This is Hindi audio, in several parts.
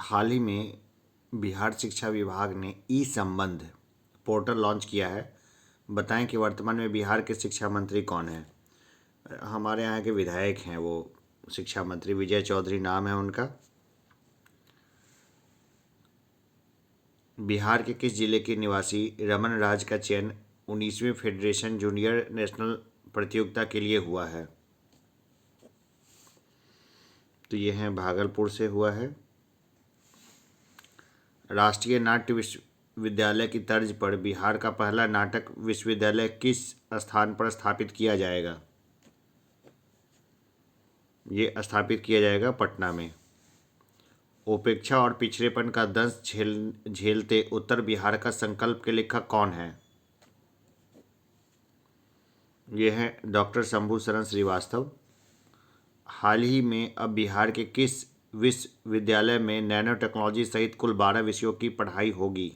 हाल ही में बिहार शिक्षा विभाग ने ई संबंध पोर्टल लॉन्च किया है। बताएं कि वर्तमान में बिहार के शिक्षा मंत्री कौन हैं। हमारे यहाँ के विधायक हैं वो शिक्षा मंत्री विजय चौधरी नाम है उनका। बिहार के किस जिले के निवासी रमन राज का चयन 19वीं फेडरेशन जूनियर नेशनल प्रतियोगिता के लिए हुआ है। तो ये हैं भागलपुर से हुआ है। राष्ट्रीय नाट्य विश्वविद्यालय की तर्ज पर बिहार का पहला नाटक विश्वविद्यालय किस स्थान पर स्थापित किया जाएगा। ये स्थापित किया जाएगा पटना में। उपेक्षा और पिछड़ेपन का दंश झेलते उत्तर बिहार का संकल्प के लेखक कौन है। ये हैं डॉक्टर शंभू शरण श्रीवास्तव। हाल ही में अब बिहार के किस विश्वविद्यालय में नैनो टेक्नोलॉजी सहित कुल 12 विषयों की पढ़ाई होगी।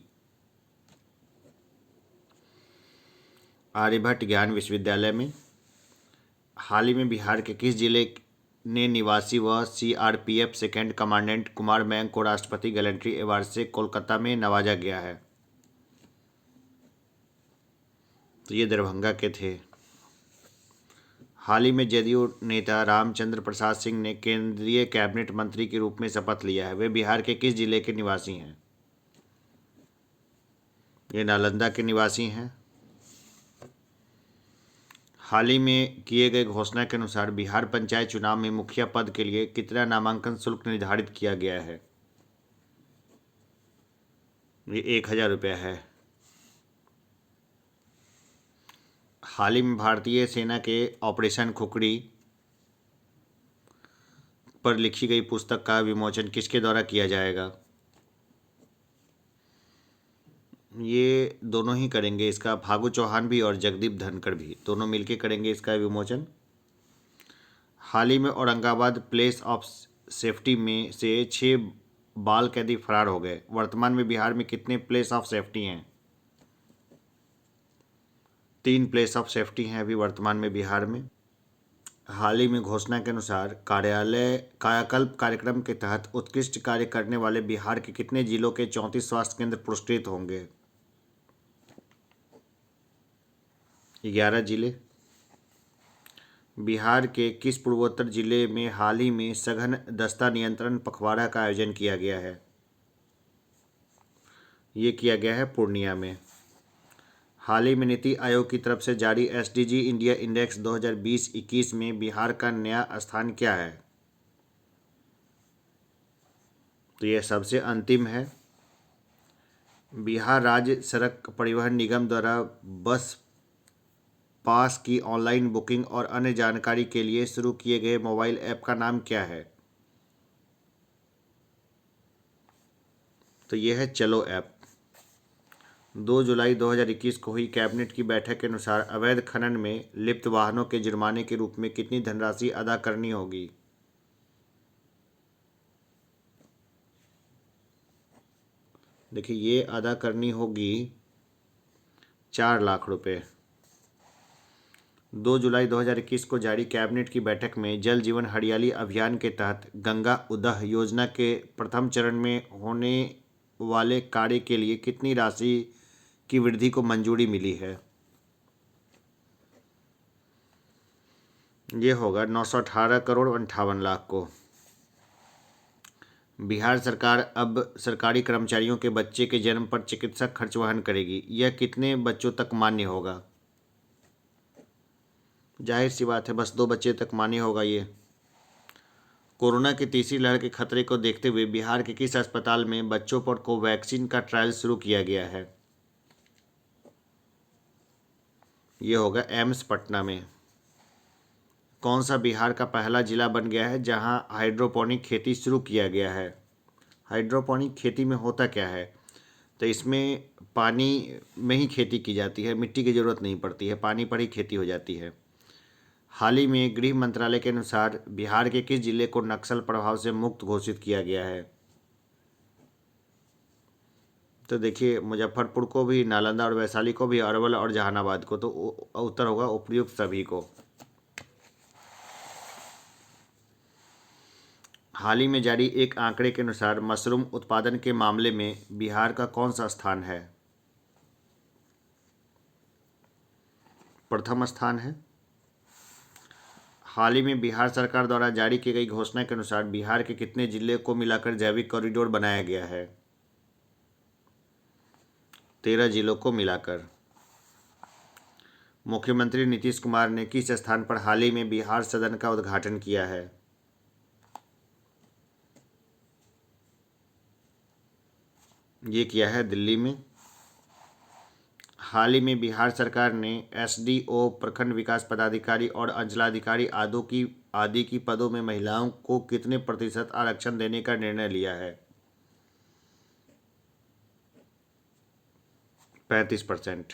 आर्यभट्ट ज्ञान विश्वविद्यालय में। हाल ही में बिहार के किस जिले ने निवासी व सीआरपीएफ सेकेंड कमांडेंट कुमार मैंग को राष्ट्रपति गैलेंट्री अवार्ड से कोलकाता में नवाजा गया है। तो ये दरभंगा के थे। हाल ही में जदयू नेता रामचंद्र प्रसाद सिंह ने केंद्रीय कैबिनेट मंत्री के रूप में शपथ लिया है। वे बिहार के किस जिले के निवासी हैं। ये नालंदा के निवासी हैं। हाल ही में किए गए घोषणा के अनुसार बिहार पंचायत चुनाव में मुखिया पद के लिए कितना नामांकन शुल्क निर्धारित किया गया है। ये 1000 रुपया है। हाल ही में भारतीय सेना के ऑपरेशन खुखड़ी पर लिखी गई पुस्तक का विमोचन किसके द्वारा किया जाएगा। ये दोनों ही करेंगे इसका, फागू चौहान भी और जगदीप धनखड़ भी, दोनों मिलके करेंगे इसका विमोचन। हाल ही में औरंगाबाद प्लेस ऑफ सेफ्टी में से 6 बाल कैदी फरार हो गए। वर्तमान में बिहार में कितने प्लेस ऑफ सेफ्टी हैं। 3 प्लेस ऑफ सेफ्टी हैं अभी वर्तमान में बिहार में। हाल ही में घोषणा के अनुसार कार्यालय कायाकल्प कार्यक्रम के तहत उत्कृष्ट कार्य करने वाले बिहार के कितने जिलों के 34 स्वास्थ्य केंद्र पुरस्कृत होंगे। 11 जिले। बिहार के किस पूर्वोत्तर जिले में हाल ही में सघन दस्ता नियंत्रण पखवाड़ा का आयोजन किया गया है। ये किया गया है पूर्णिया में। हाल ही में नीति आयोग की तरफ से जारी एसडीजी इंडिया इंडेक्स 2020-21 में बिहार का नया स्थान क्या है। तो यह सबसे अंतिम है। बिहार राज्य सड़क परिवहन निगम द्वारा बस पास की ऑनलाइन बुकिंग और अन्य जानकारी के लिए शुरू किए गए मोबाइल ऐप का नाम क्या है। तो यह है चलो ऐप। 2 जुलाई 2021 को हुई कैबिनेट की बैठक के अनुसार अवैध खनन में लिप्त वाहनों के जुर्माने के रूप में कितनी धनराशि अदा करनी होगी। देखिए ये अदा करनी होगी 4 लाख रुपए। 2 जुलाई 2021 को जारी कैबिनेट की बैठक में जल जीवन हरियाली अभियान के तहत गंगा उदह योजना के प्रथम चरण में होने वाले कार्य के लिए कितनी राशि की वृद्धि को मंजूरी मिली है। ये होगा 918 करोड़ 58 लाख को। बिहार सरकार अब सरकारी कर्मचारियों के बच्चे के जन्म पर चिकित्सक खर्च वहन करेगी। यह कितने बच्चों तक मान्य होगा। जाहिर सी बात है बस 2 बच्चे तक मान्य होगा। ये कोरोना की तीसरी लहर के खतरे को देखते हुए बिहार के किस अस्पताल में बच्चों पर कोवैक्सीन का ट्रायल शुरू किया गया है। ये होगा एम्स पटना में। कौन सा बिहार का पहला जिला बन गया है जहां हाइड्रोपोनिक खेती शुरू किया गया है। हाइड्रोपोनिक खेती में होता क्या है। तो इसमें पानी में ही खेती की जाती है, मिट्टी की ज़रूरत नहीं पड़ती है, पानी पर ही खेती हो जाती है। हाल ही में गृह मंत्रालय के अनुसार बिहार के किस जिले को नक्सल प्रभाव से मुक्त घोषित किया गया है। तो देखिए मुजफ्फरपुर को भी, नालंदा और वैशाली को भी, अरवल और जहानाबाद को। तो उत्तर होगा उपयुक्त सभी को। हाल ही में जारी एक आंकड़े के अनुसार मशरूम उत्पादन के मामले में बिहार का कौन सा स्थान है? प्रथम स्थान है। हाल ही में बिहार सरकार द्वारा जारी की गई घोषणा के अनुसार बिहार के कितने जिले को मिलाकर जैविक कॉरिडोर बनाया गया है? 13 जिलों को मिलाकर। मुख्यमंत्री नीतीश कुमार ने किस स्थान पर हाल ही में बिहार सदन का उद्घाटन किया है? ये किया है दिल्ली में। हाल ही में बिहार सरकार ने एसडीओ, प्रखंड विकास पदाधिकारी और अंचलाधिकारी आदि की पदों में महिलाओं को कितने प्रतिशत आरक्षण देने का निर्णय लिया है? 35%।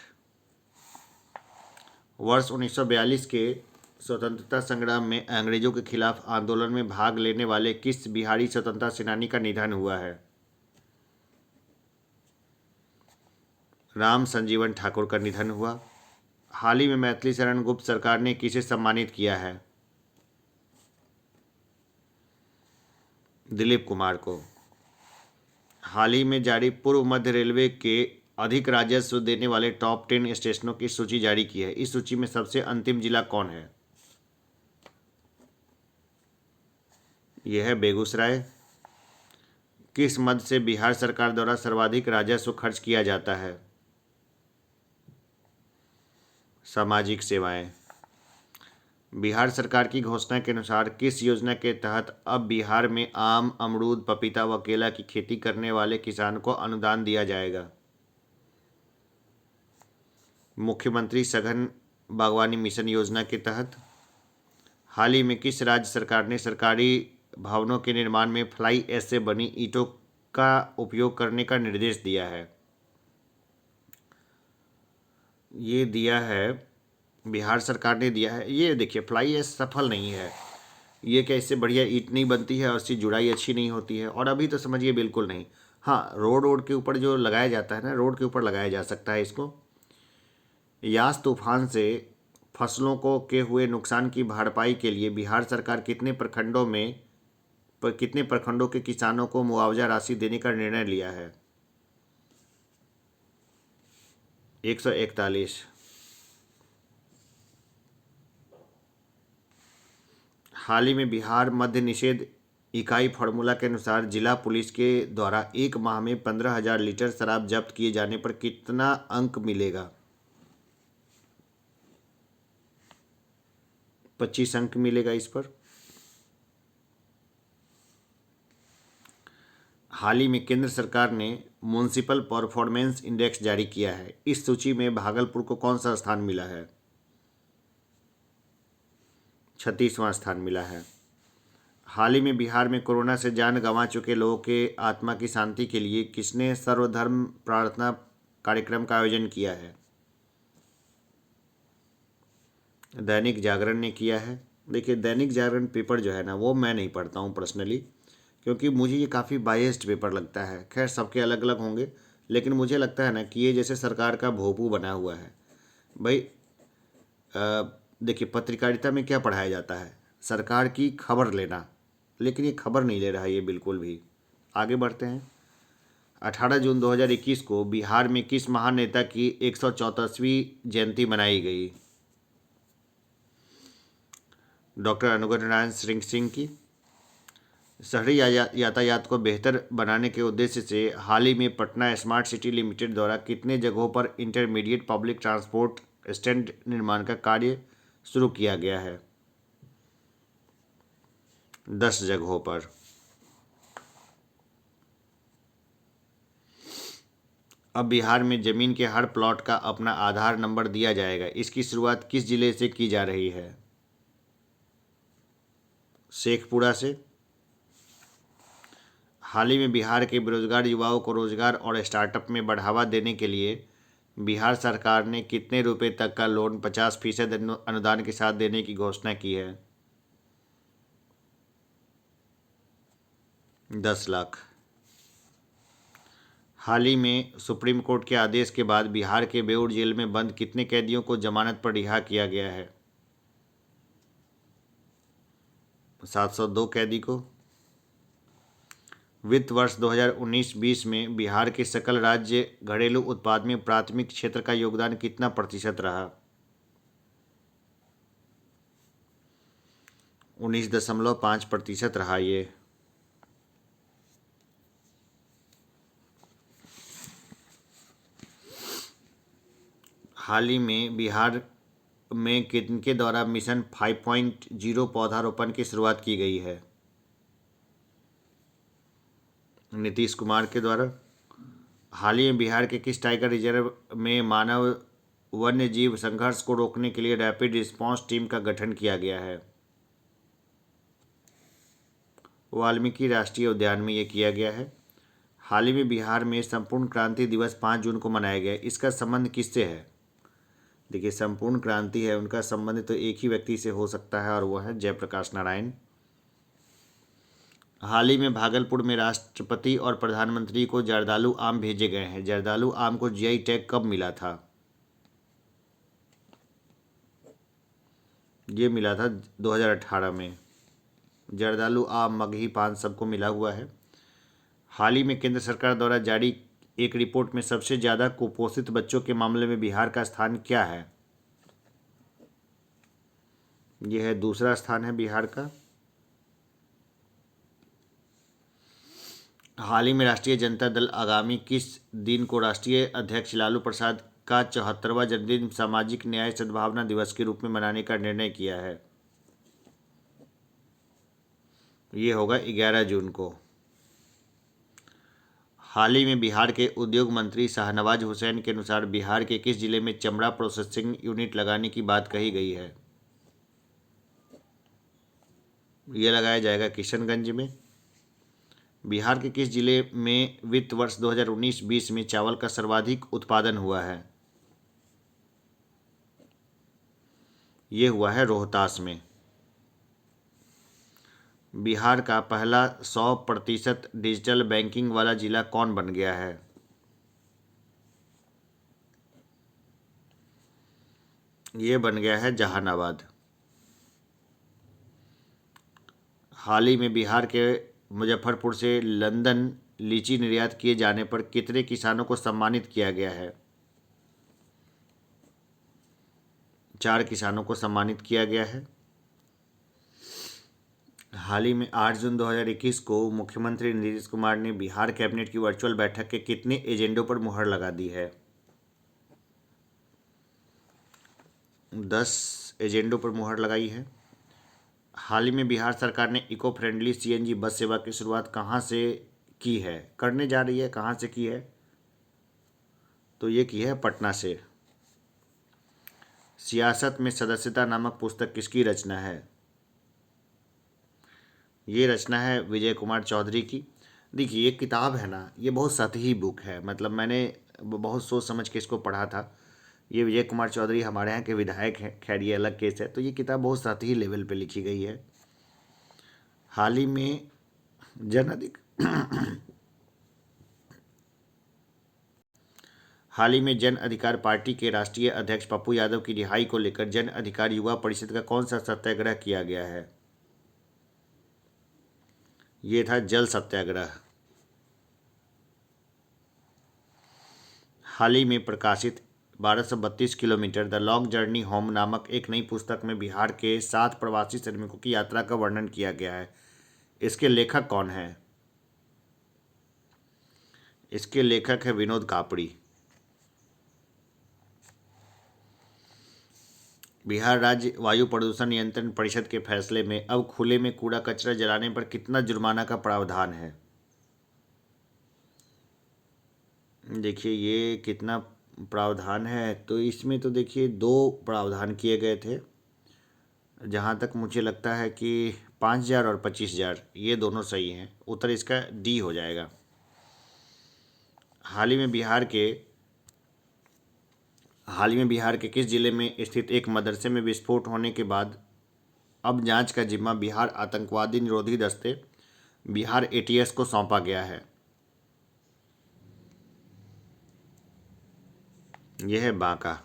वर्ष 1942 के स्वतंत्रता संग्राम में अंग्रेजों के खिलाफ आंदोलन में भाग लेने वाले किस बिहारी स्वतंत्रता सेनानी का निधन हुआ है? राम संजीवन ठाकुर का निधन हुआ। हाल ही में मैथिली शरण गुप्त सरकार ने किसे सम्मानित किया है? दिलीप कुमार को। हाल ही में जारी पूर्व मध्य रेलवे के अधिक राजस्व देने वाले टॉप 10 स्टेशनों की सूची जारी की है। इस सूची में सबसे अंतिम जिला कौन है? यह है बेगूसराय। किस मद से बिहार सरकार द्वारा सर्वाधिक राजस्व खर्च किया जाता है? सामाजिक सेवाएं। बिहार सरकार की घोषणा के अनुसार किस योजना के तहत अब बिहार में आम, अमरूद, पपीता व केला की खेती करने वाले किसान को अनुदान दिया जाएगा? मुख्यमंत्री सघन बागवानी मिशन योजना के तहत। हाल ही में किस राज्य सरकार ने सरकारी भवनों के निर्माण में फ्लाई ऐश से बनी ईंटों का उपयोग करने का निर्देश दिया है? ये दिया है, बिहार सरकार ने दिया है। ये देखिए, फ्लाई ऐश सफल नहीं है। ये क्या, इससे बढ़िया ईंट नहीं बनती है और इसकी जुड़ाई अच्छी नहीं होती है। और अभी तो समझिए बिल्कुल नहीं। हाँ, रोड के ऊपर जो लगाया जाता है ना, रोड के ऊपर लगाया जा सकता है इसको। यास तूफान से फसलों को के हुए नुकसान की भरपाई के लिए बिहार सरकार कितने प्रखंडों के किसानों को मुआवजा राशि देने का निर्णय लिया है? 141। हाल ही में बिहार मद्य निषेध इकाई फार्मूला के अनुसार जिला पुलिस के द्वारा एक माह में 15,000 लीटर शराब जब्त किए जाने पर कितना अंक मिलेगा? 25 अंक मिलेगा इस पर। हाल ही में केंद्र सरकार ने म्युनिसिपल परफॉर्मेंस इंडेक्स जारी किया है। इस सूची में भागलपुर को कौन सा स्थान मिला है? 36वां स्थान मिला है। हाल ही में बिहार में कोरोना से जान गंवा चुके लोगों के आत्मा की शांति के लिए किसने सर्वधर्म प्रार्थना कार्यक्रम का आयोजन किया है? दैनिक जागरण ने किया है। देखिए, दैनिक जागरण पेपर जो है ना, वो मैं नहीं पढ़ता हूँ पर्सनली, क्योंकि मुझे ये काफ़ी बायस्ड पेपर लगता है। खैर, सबके अलग अलग होंगे, लेकिन मुझे लगता है ना कि ये जैसे सरकार का भोंपू बना हुआ है। भाई, देखिए, पत्रकारिता में क्या पढ़ाया जाता है? सरकार की खबर लेना, लेकिन ये खबर नहीं ले रहा है ये बिल्कुल भी। आगे बढ़ते हैं। 18 जून 2021 को बिहार में किस महान नेता की 134वीं जयंती मनाई गई? डॉक्टर अनुग्रह नारायण सिंह की। शहरी यातायात को बेहतर बनाने के उद्देश्य से हाल ही में पटना स्मार्ट सिटी लिमिटेड द्वारा कितने जगहों पर इंटरमीडिएट पब्लिक ट्रांसपोर्ट स्टैंड निर्माण का कार्य शुरू किया गया है? 10 जगहों पर। अब बिहार में जमीन के हर प्लॉट का अपना आधार नंबर दिया जाएगा। इसकी शुरुआत किस जिले से की जा रही है? शेखपुरा से। हाल ही में बिहार के बेरोजगार युवाओं को रोजगार और स्टार्टअप में बढ़ावा देने के लिए बिहार सरकार ने कितने रुपए तक का लोन 50% अनुदान के साथ देने की घोषणा की है? 10 लाख। हाल ही में सुप्रीम कोर्ट के आदेश के बाद बिहार के बेऊर जेल में बंद कितने कैदियों को जमानत पर रिहा किया गया है? 702 कैदी को। वित्त वर्ष 2019-20 में बिहार के सकल राज्य घरेलू उत्पाद में प्राथमिक क्षेत्र का योगदान कितना प्रतिशत रहा? 19.5% रहा ये। हाल ही में बिहार में किनके द्वारा मिशन 5.0 पौधारोपण की शुरुआत की गई है? नीतीश कुमार के द्वारा। हाल ही में बिहार के किस टाइगर रिजर्व में मानव वन्य जीव संघर्ष को रोकने के लिए रैपिड रिस्पांस टीम का गठन किया गया है? वाल्मीकि राष्ट्रीय उद्यान में ये किया गया है। हाल ही में बिहार में संपूर्ण क्रांति दिवस 5 जून को मनाया गया। इसका संबंध किससे है? देखिए, संपूर्ण क्रांति है, उनका संबंध तो एक ही व्यक्ति से हो सकता है और वह है जयप्रकाश नारायण। हाल ही में भागलपुर में राष्ट्रपति और प्रधानमंत्री को जर्दालू आम भेजे गए हैं। जर्दालू आम को जीआई टैग कब मिला था? ये मिला था 2018 में। जर्दालू आम, मगही पान सबको मिला हुआ है। हाल ही में केंद्र सरकार द्वारा जारी एक रिपोर्ट में सबसे ज़्यादा कुपोषित बच्चों के मामले में बिहार का स्थान क्या है? यह है दूसरा स्थान है बिहार का। हाल ही में राष्ट्रीय जनता दल आगामी किस दिन को राष्ट्रीय अध्यक्ष लालू प्रसाद का 74वां जन्मदिन सामाजिक न्याय सद्भावना दिवस के रूप में मनाने का निर्णय किया है? ये होगा 11 जून को। हाल ही में बिहार के उद्योग मंत्री शाहनवाज हुसैन के अनुसार बिहार के किस जिले में चमड़ा प्रोसेसिंग यूनिट लगाने की बात कही गई है? ये लगाया जाएगा किशनगंज में। बिहार के किस जिले में वित्त वर्ष 2019-20 में चावल का सर्वाधिक उत्पादन हुआ है? ये हुआ है रोहतास में। बिहार का पहला 100% डिजिटल बैंकिंग वाला जिला कौन बन गया है? ये बन गया है जहानाबाद। हाल ही में बिहार के मुजफ्फरपुर से लंदन लीची निर्यात किए जाने पर कितने किसानों को सम्मानित किया गया है? 4 किसानों को सम्मानित किया गया है। हाल ही में 8 जून 2021 को मुख्यमंत्री नीतीश कुमार ने बिहार कैबिनेट की वर्चुअल बैठक के कितने एजेंडों पर मुहर लगा दी है? 10 एजेंडों पर मुहर लगाई है। हाल ही में बिहार सरकार ने इको फ्रेंडली सीएनजी बस सेवा की शुरुआत कहाँ से की है, करने जा रही है, कहाँ से की है? तो ये की है पटना से। सियासत में सदस्यता नामक पुस्तक किसकी रचना है? ये रचना है विजय कुमार चौधरी की। देखिए, ये किताब है ना, ये बहुत सतही बुक है, मतलब मैंने बहुत सोच समझ के इसको पढ़ा था। ये विजय कुमार चौधरी हमारे यहाँ के विधायक हैं, खैर ये अलग केस है। तो ये किताब बहुत सतही लेवल पे लिखी गई है। हाल ही में जन अधिक हाल ही में जन अधिकार पार्टी के राष्ट्रीय अध्यक्ष पप्पू यादव की रिहाई को लेकर जन अधिकार युवा परिषद का कौन सा सत्याग्रह किया गया है? ये था जल सत्याग्रह। हाल ही में प्रकाशित 1232 kilometre the long journey home नामक एक नई पुस्तक में बिहार के 7 प्रवासी श्रमिकों की यात्रा का वर्णन किया गया है। इसके लेखक कौन है? इसके लेखक है विनोद कापड़ी। बिहार राज्य वायु प्रदूषण नियंत्रण परिषद के फैसले में अब खुले में कूड़ा कचरा जलाने पर कितना जुर्माना का प्रावधान है? देखिए, ये कितना प्रावधान है, तो इसमें तो देखिए 2 प्रावधान किए गए थे। जहाँ तक मुझे लगता है कि 5,000 और 25,000 ये दोनों सही हैं। उत्तर इसका डी हो जाएगा। हाल ही में बिहार के किस जिले में स्थित एक मदरसे में विस्फोट होने के बाद अब जांच का जिम्मा बिहार आतंकवादी निरोधी दस्ते बिहार एटीएस को सौंपा गया है? यह है बांका।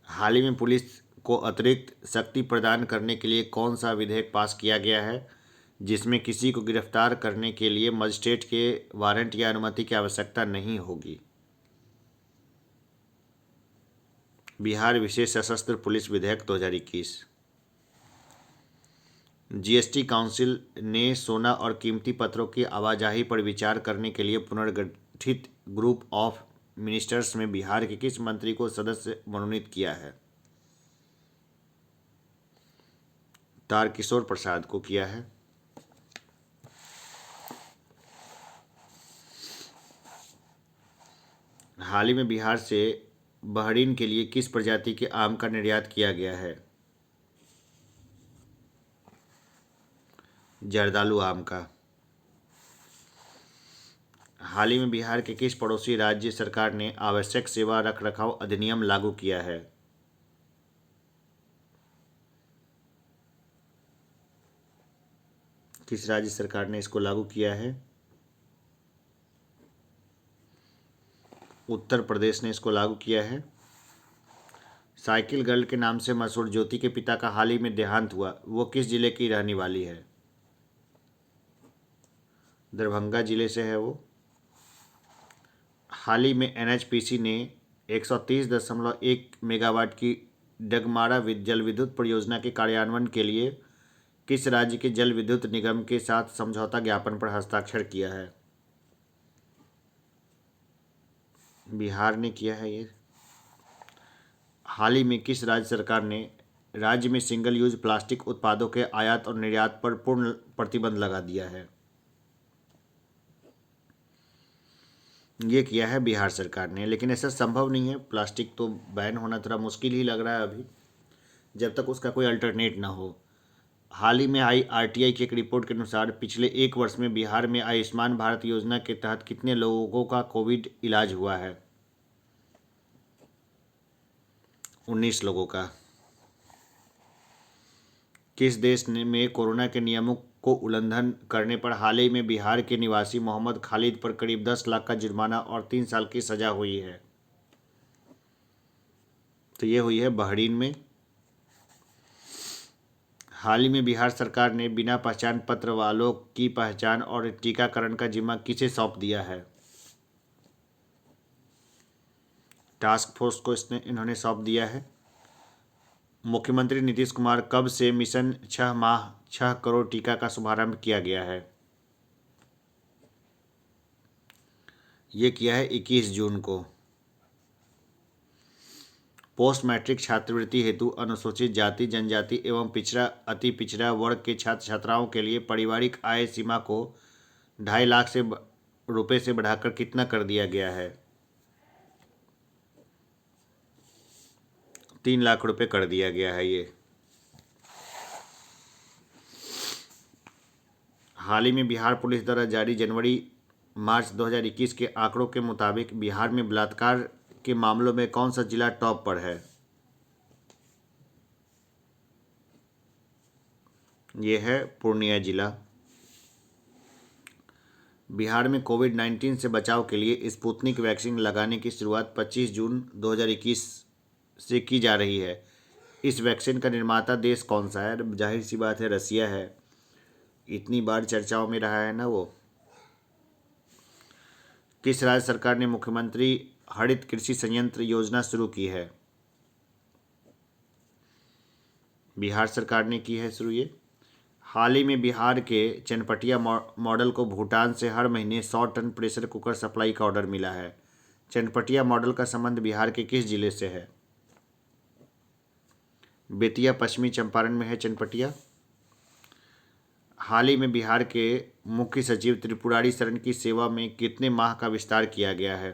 हाल ही में पुलिस को अतिरिक्त शक्ति प्रदान करने के लिए कौन सा विधेयक पास किया गया है? जिसमें किसी को गिरफ्तार करने के लिए मजिस्ट्रेट के वारंट या अनुमति की आवश्यकता नहीं होगी। बिहार विशेष सशस्त्र पुलिस विधेयक 2021। जीएसटी काउंसिल ने सोना और कीमती पत्थरों की आवाजाही पर विचार करने के लिए पुनर्गठित ग्रुप ऑफ मिनिस्टर्स में बिहार के किस मंत्री को सदस्य मनोनीत किया है? तारकिशोर प्रसाद को किया है। हाल ही में बिहार से बहरीन के लिए किस प्रजाति के आम का निर्यात किया गया है? जर्दालू आम का। हाल ही में बिहार के किस पड़ोसी राज्य सरकार ने आवश्यक सेवा रखरखाव अधिनियम लागू किया है? किस राज्य सरकार ने इसको लागू किया है? उत्तर प्रदेश ने इसको लागू किया है। साइकिल गर्ल के नाम से मशहूर ज्योति के पिता का हाल ही में देहांत हुआ, वो किस जिले की रहने वाली है? दरभंगा जिले से है वो। हाल ही में एनएचपीसी ने 130.1 मेगावाट की डगमारा जल विद्युत परियोजना के कार्यान्वयन के लिए किस राज्य के जल विद्युत निगम के साथ समझौता ज्ञापन पर हस्ताक्षर किया है? बिहार ने किया है ये। हाल ही में किस राज्य सरकार ने राज्य में सिंगल यूज प्लास्टिक उत्पादों के आयात और निर्यात पर पूर्ण प्रतिबंध लगा दिया है? ये किया है बिहार सरकार ने, लेकिन ऐसा संभव नहीं है। प्लास्टिक तो बैन होना थोड़ा मुश्किल ही लग रहा है अभी, जब तक उसका कोई अल्टरनेट ना हो। हाल ही में आई आरटीआई की एक रिपोर्ट के अनुसार पिछले 1 वर्ष में बिहार में आयुष्मान भारत योजना के तहत कितने लोगों का कोविड इलाज हुआ है? 19 लोगों का। किस देश में कोरोना के नियमों को उल्लंघन करने पर हाल ही में बिहार के निवासी मोहम्मद खालिद पर करीब 10 लाख का जुर्माना और 3 साल की सजा हुई है? तो ये हुई है बहरीन में। हाल ही में बिहार सरकार ने बिना पहचान पत्र वालों की पहचान और टीकाकरण का जिम्मा किसे सौंप दिया है? टास्क फोर्स को इन्होंने सौंप दिया है। मुख्यमंत्री नीतीश कुमार कब से मिशन 6 माह 6 करोड़ टीका का शुभारंभ किया गया है? ये किया है 21 जून को। पोस्ट मैट्रिक छात्रवृत्ति हेतु अनुसूचित जाति जनजाति एवं पिछड़ा अति पिछड़ा वर्ग के छात्र छात्राओं के लिए पारिवारिक आय सीमा को 2.5 लाख से रुपये से बढ़ाकर कितना कर दिया गया है? 3 लाख रुपये कर दिया गया है ये। हाल ही में बिहार पुलिस द्वारा जारी जनवरी मार्च 2021 के आंकड़ों के मुताबिक बिहार में बलात्कार के मामलों में कौन सा जिला टॉप पर है? ये है पूर्णिया जिला। बिहार में कोविड-19 से बचाव के लिए स्पुतनिक वैक्सीन लगाने की शुरुआत 25 जून 2021 से की जा रही है। इस वैक्सीन का निर्माता देश कौन सा है? जाहिर सी बात है रसिया है, इतनी बार चर्चाओं में रहा है ना वो। किस राज्य सरकार ने मुख्यमंत्री हरित कृषि संयंत्र योजना शुरू की है? बिहार सरकार ने की है शुरू ये। हाल ही में बिहार के चनपटिया मॉडल को भूटान से हर महीने 100 टन प्रेशर कुकर सप्लाई का ऑर्डर मिला है। चनपटिया मॉडल का संबंध बिहार के किस जिले से है? बेतिया पश्चिमी चंपारण में है चनपटिया। हाल ही में बिहार के मुख्य सचिव त्रिपुरारी शरण की सेवा में कितने माह का विस्तार किया गया है?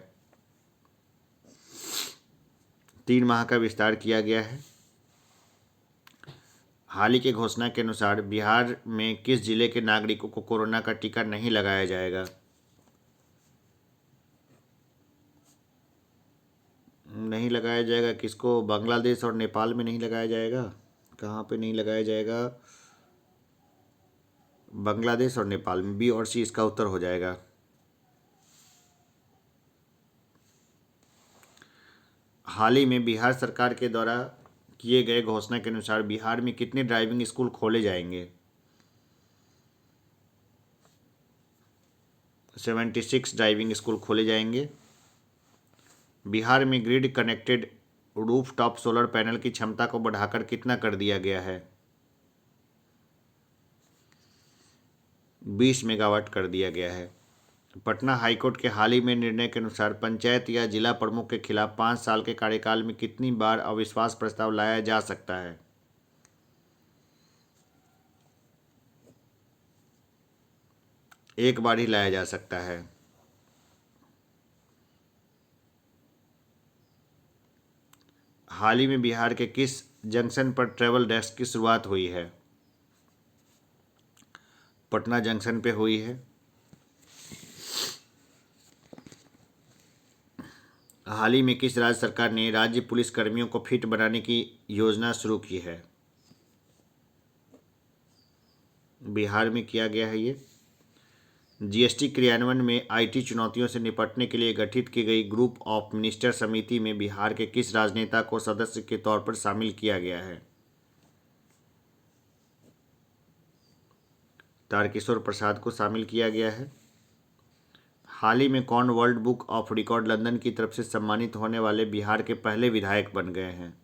3 माह का विस्तार किया गया है। हाल ही की घोषणा के अनुसार बिहार में किस जिले के नागरिकों को कोरोना का टीका नहीं लगाया जाएगा? नहीं लगाया जाएगा किसको? बांग्लादेश और नेपाल में नहीं लगाया जाएगा। कहाँ पे नहीं लगाया जाएगा? बांग्लादेश और नेपाल में। बी और सी इसका उत्तर हो जाएगा। हाल ही में बिहार सरकार के द्वारा किए गए घोषणा के अनुसार बिहार में कितने ड्राइविंग स्कूल खोले जाएंगे? 76 ड्राइविंग स्कूल खोले जाएंगे। बिहार में grid connected rooftop solar panel की क्षमता को बढ़ाकर कितना कर दिया गया है? 20 मेगावाट कर दिया गया है। पटना हाईकोर्ट के हाल ही में निर्णय के अनुसार पंचायत या जिला प्रमुख के खिलाफ 5 साल के कार्यकाल में कितनी बार अविश्वास प्रस्ताव लाया जा सकता है? 1 बार ही लाया जा सकता है। हाल ही में बिहार के किस जंक्शन पर ट्रेवल डेस्क की शुरुआत हुई है? पटना जंक्शन पे हुई है। हाल ही में किस राज्य सरकार ने राज्य पुलिस कर्मियों को फिट बनाने की योजना शुरू की है? बिहार में किया गया है ये। जीएसटी क्रियान्वयन में आईटी चुनौतियों से निपटने के लिए गठित की गई ग्रुप ऑफ मिनिस्टर समिति में बिहार के किस राजनेता को सदस्य के तौर पर शामिल किया गया है? तारकिशोर प्रसाद को शामिल किया गया है। हाल ही में कौन world book of record London की तरफ से सम्मानित होने वाले बिहार के पहले विधायक बन गए हैं?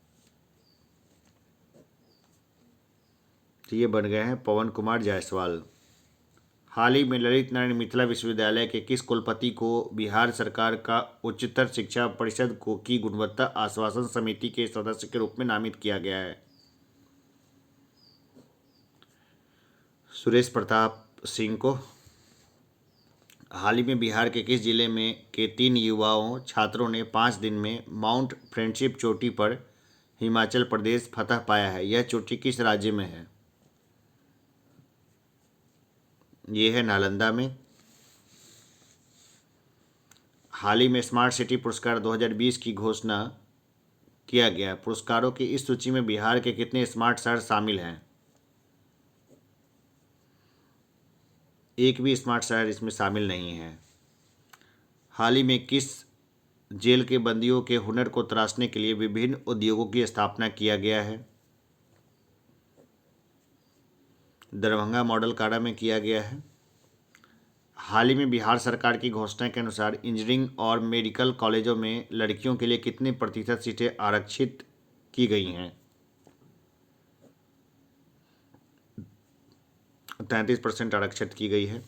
तो ये बन गए हैं पवन कुमार जायसवाल। हाल ही में ललित नारायण मिथिला विश्वविद्यालय के किस कुलपति को बिहार सरकार का उच्चतर शिक्षा परिषद को की गुणवत्ता आश्वासन समिति के सदस्य के रूप में नामित किया गया है? सुरेश प्रताप सिंह को। हाल ही में बिहार के किस जिले में के 3 युवाओं छात्रों ने 5 दिन में माउंट फ्रेंडशिप चोटी पर हिमाचल प्रदेश फतह पाया है? यह चोटी किस राज्य में है? ये है नालंदा में। हाल ही में स्मार्ट सिटी पुरस्कार 2020 की घोषणा किया गया। पुरस्कारों की इस सूची में बिहार के कितने स्मार्ट शहर शामिल हैं? एक भी स्मार्ट शहर इसमें शामिल नहीं है। हाल ही में किस जेल के बंदियों के हुनर को तराशने के लिए विभिन्न उद्योगों की स्थापना किया गया है? दरभंगा मॉडल कारा में किया गया है। हाल ही में बिहार सरकार की घोषणा के अनुसार इंजीनियरिंग और मेडिकल कॉलेजों में लड़कियों के लिए कितने प्रतिशत सीटें आरक्षित की गई हैं? 33% आरक्षित की गई है।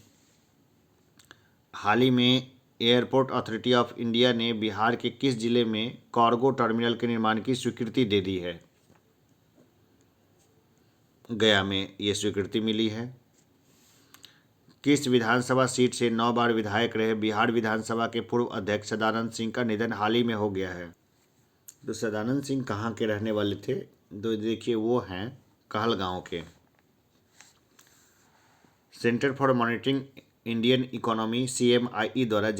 हाल ही में एयरपोर्ट अथॉरिटी ऑफ इंडिया ने बिहार के किस जिले में कार्गो टर्मिनल के निर्माण की स्वीकृति दे दी है? गया में ये स्वीकृति मिली है। किस विधानसभा सीट से 9 बार विधायक रहे बिहार विधानसभा के पूर्व अध्यक्ष सदानंद सिंह का निधन हाल ही में हो गया है? तो सदानंद सिंह कहाँ के रहने वाले थे? तो देखिए वो हैं कहलगांव के। Centre for monitoring Indian economy CMIE द्वारा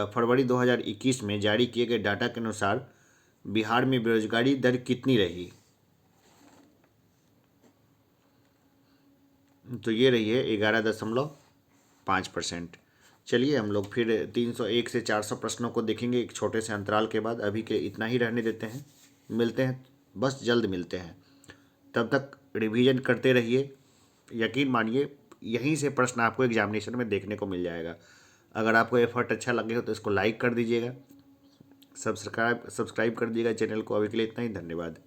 फरवरी 2021 में जारी किए गए डाटा के अनुसार बिहार में बेरोजगारी दर कितनी रही? तो ये रही है 11.5%। चलिए हम लोग फिर 301 से 400 प्रश्नों को देखेंगे एक छोटे से अंतराल के बाद। अभी के इतना ही रहने देते हैं। मिलते हैं, बस जल्द मिलते हैं। तब तक रिवीजन करते रहिए। यकीन मानिए यहीं से प्रश्न आपको एग्जामिनेशन में देखने को मिल जाएगा। अगर आपको एफर्ट अच्छा लगे हो तो इसको लाइक कर दीजिएगा, सब्सक्राइब कर दीजिएगा चैनल को। अभी के लिए इतना ही, धन्यवाद।